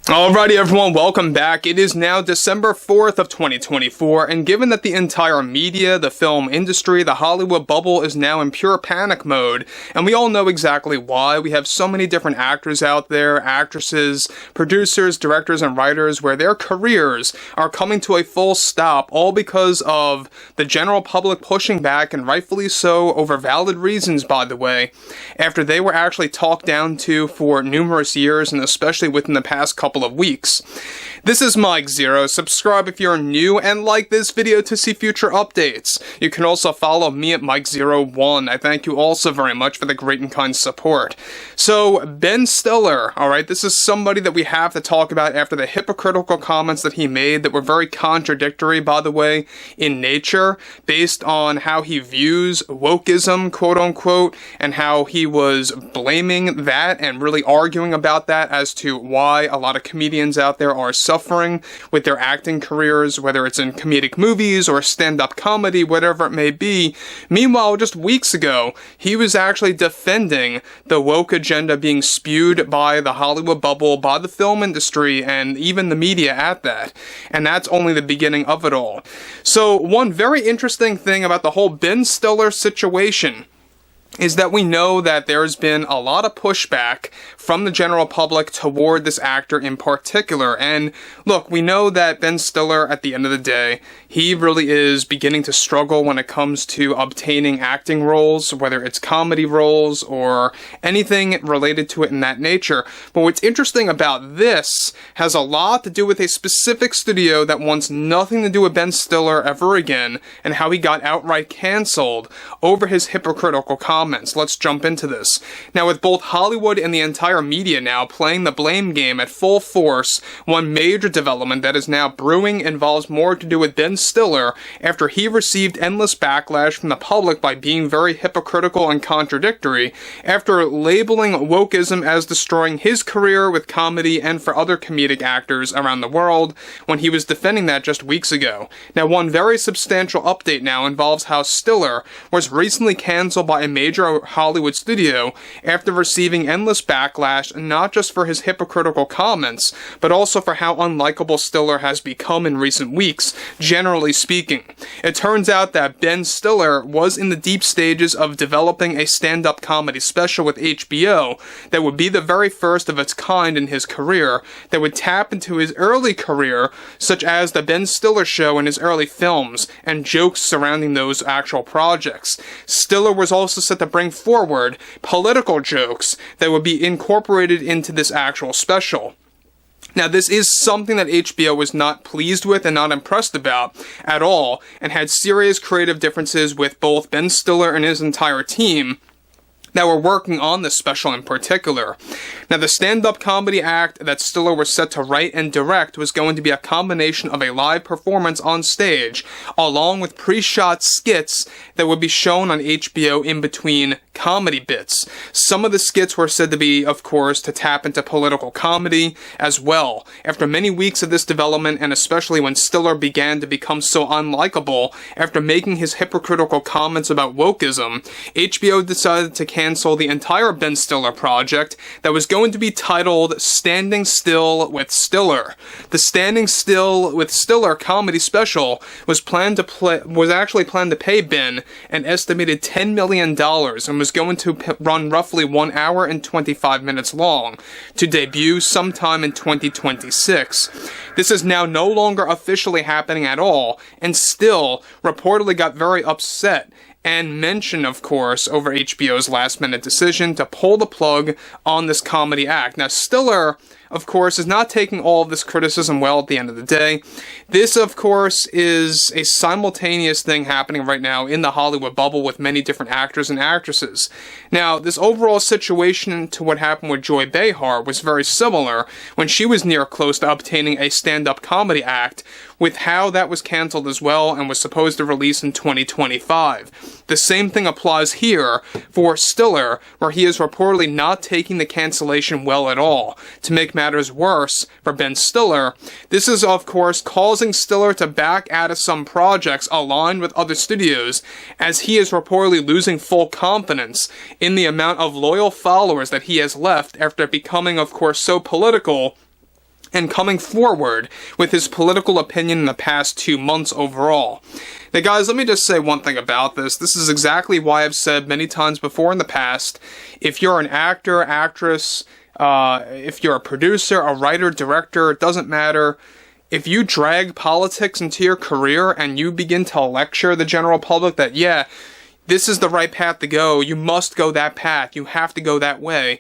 Alrighty everyone, welcome back. It is now December 4th of 2024, and given that the entire media, the film industry, the Hollywood bubble is now in pure panic mode, and we all know exactly why. We have so many different actors out there, actresses, producers, directors, and writers, where their careers are coming to a full stop, all because of the general public pushing back, and rightfully so, over valid reasons, by the way, after they were actually talked down to for numerous years, and especially within the past couple of weeks. This is Mike Zero. Subscribe if you're new and like this video to see future updates. You can also follow me at Mike01. I thank you also very much for the great and kind support. So, Ben Stiller, alright, this is somebody that we have to talk about after the hypocritical comments that he made that were very contradictory, by the way, in nature, based on how he views wokeism, quote unquote, and how he was blaming that and really arguing about that as to why a lot of comedians out there are suffering with their acting careers, whether it's in comedic movies or stand-up comedy, whatever it may be. Meanwhile, just weeks ago, he was actually defending the woke agenda being spewed by the Hollywood bubble, by the film industry, and even the media at that. And that's only the beginning of it all. So, one very interesting thing about the whole Ben Stiller situation is that we know that there's been a lot of pushback from the general public toward this actor in particular. And look, we know that Ben Stiller, at the end of the day, he really is beginning to struggle when it comes to obtaining acting roles, whether it's comedy roles or anything related to it in that nature. But what's interesting about this has a lot to do with a specific studio that wants nothing to do with Ben Stiller ever again, and how he got outright canceled over his hypocritical comments. Let's jump into this. Now, with both Hollywood and the entire media now playing the blame game at full force, one major development that is now brewing involves more to do with Ben Stiller after he received endless backlash from the public by being very hypocritical and contradictory after labeling wokeism as destroying his career with comedy and for other comedic actors around the world when he was defending that just weeks ago. Now, one very substantial update now involves how Stiller was recently canceled by a major Hollywood studio after receiving endless backlash, not just for his hypocritical comments, but also for how unlikable Stiller has become in recent weeks, generally speaking. It turns out that Ben Stiller was in the deep stages of developing a stand-up comedy special with HBO that would be the very first of its kind in his career, that would tap into his early career, such as the Ben Stiller Show in his early films, and jokes surrounding those actual projects. Stiller was also set to bring forward political jokes that would be incorporated into this actual special. Now, this is something that HBO was not pleased with and not impressed about at all, and had serious creative differences with both Ben Stiller and his entire team that were working on this special in particular. Now, the stand-up comedy act that Stiller was set to write and direct was going to be a combination of a live performance on stage, along with pre-shot skits that would be shown on HBO in between comedy bits. Some of the skits were said to be, of course, to tap into political comedy as well. After many weeks of this development, and especially when Stiller began to become so unlikable after making his hypocritical comments about wokeism, HBO decided to cancel the entire Ben Stiller project that was going to be titled Standing Still with Stiller. The Standing Still with Stiller comedy special was actually planned to pay Ben an estimated $10 million and was going to run roughly 1 hour and 25 minutes long, to debut sometime in 2026. This is now no longer officially happening at all, and still reportedly got very upset and mentioned, of course, over HBO's last-minute decision to pull the plug on this comedy act. Now, Stiller, of course, is not taking all of this criticism well at the end of the day. This, of course, is a simultaneous thing happening right now in the Hollywood bubble with many different actors and actresses. Now, this overall situation to what happened with Joy Behar was very similar when she was near close to obtaining a stand-up comedy act, with how that was canceled as well and was supposed to release in 2025. The same thing applies here for Stiller, where he is reportedly not taking the cancellation well at all. To make matters worse for Ben Stiller, this is of course causing Stiller to back out of some projects aligned with other studios, as he is reportedly losing full confidence in the amount of loyal followers that he has left after becoming, of course, so political and coming forward with his political opinion in the past 2 months overall. Now guys, let me just say one thing about this. This is exactly why I've said many times before in the past, if you're an actor, actress, if you're a producer, a writer, director, it doesn't matter. If you drag politics into your career and you begin to lecture the general public that, yeah, this is the right path to go, you must go that path, you have to go that way,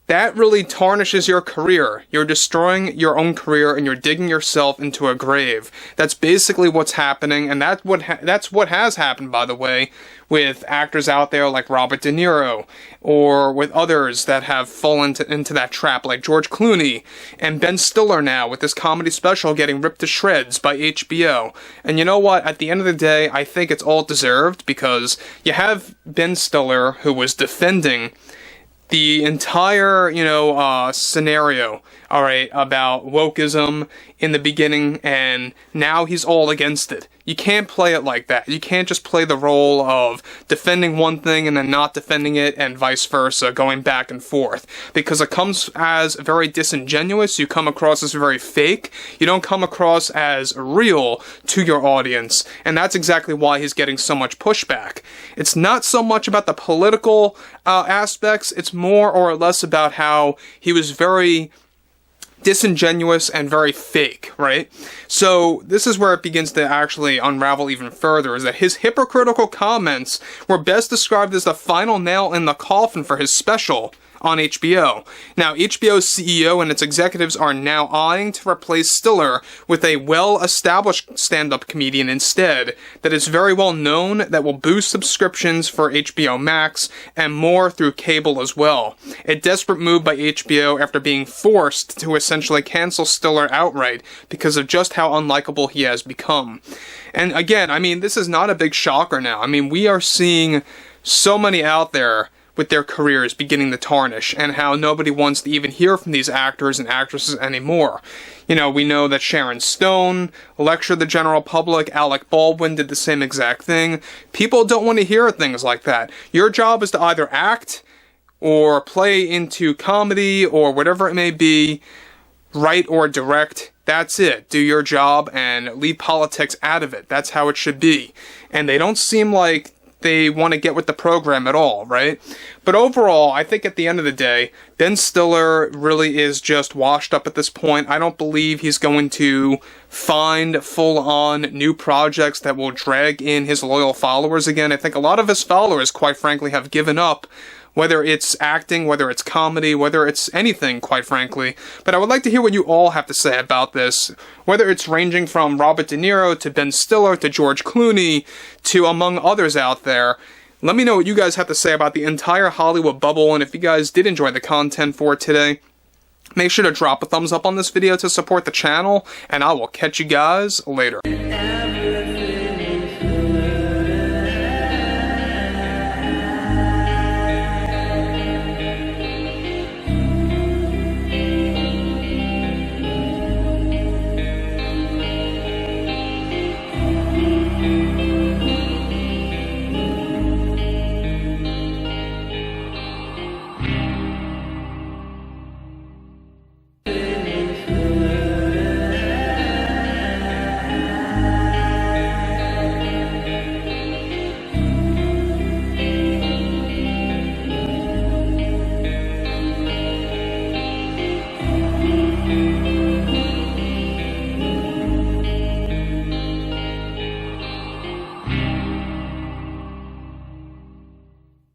that really tarnishes your career. You're destroying your own career and you're digging yourself into a grave. That's basically what's happening, and that's what has happened, by the way, with actors out there like Robert De Niro, or with others that have fallen into that trap, like George Clooney, and Ben Stiller now with this comedy special getting ripped to shreds by HBO. And you know what? At the end of the day, I think it's all deserved, because you have Ben Stiller, who was defending the entire, scenario, alright, about wokeism in the beginning, and now he's all against it. You can't play it like that. You can't just play the role of defending one thing and then not defending it, and vice versa, going back and forth. Because it comes as very disingenuous, you come across as very fake, you don't come across as real to your audience, and that's exactly why he's getting so much pushback. It's not so much about the political aspects, it's more or less about how he was very disingenuous and very fake, right? So this is where it begins to actually unravel even further, is that his hypocritical comments were best described as the final nail in the coffin for his special on HBO. Now, HBO's CEO and its executives are now eyeing to replace Stiller with a well-established stand-up comedian instead, that is very well known, that will boost subscriptions for HBO Max, and more through cable as well. A desperate move by HBO after being forced to essentially cancel Stiller outright because of just how unlikable he has become. And again, I mean, this is not a big shocker now. I mean, we are seeing so many out there with their careers beginning to tarnish, and how nobody wants to even hear from these actors and actresses anymore. We know that Sharon Stone lectured the general public, Alec Baldwin did the same exact thing. People don't want to hear things like that. Your job is to either act, or play into comedy, or whatever it may be, write or direct. That's it. Do your job and leave politics out of it. That's how it should be. And they don't seem like they want to get with the program at all, right? But overall, I think at the end of the day, Ben Stiller really is just washed up at this point. I don't believe he's going to find full-on new projects that will drag in his loyal followers again. I think a lot of his followers, quite frankly, have given up, whether it's acting, whether it's comedy, whether it's anything, quite frankly. But I would like to hear what you all have to say about this, whether it's ranging from Robert De Niro to Ben Stiller to George Clooney to among others out there. Let me know what you guys have to say about the entire Hollywood bubble, and if you guys did enjoy the content for today, make sure to drop a thumbs up on this video to support the channel, and I will catch you guys later.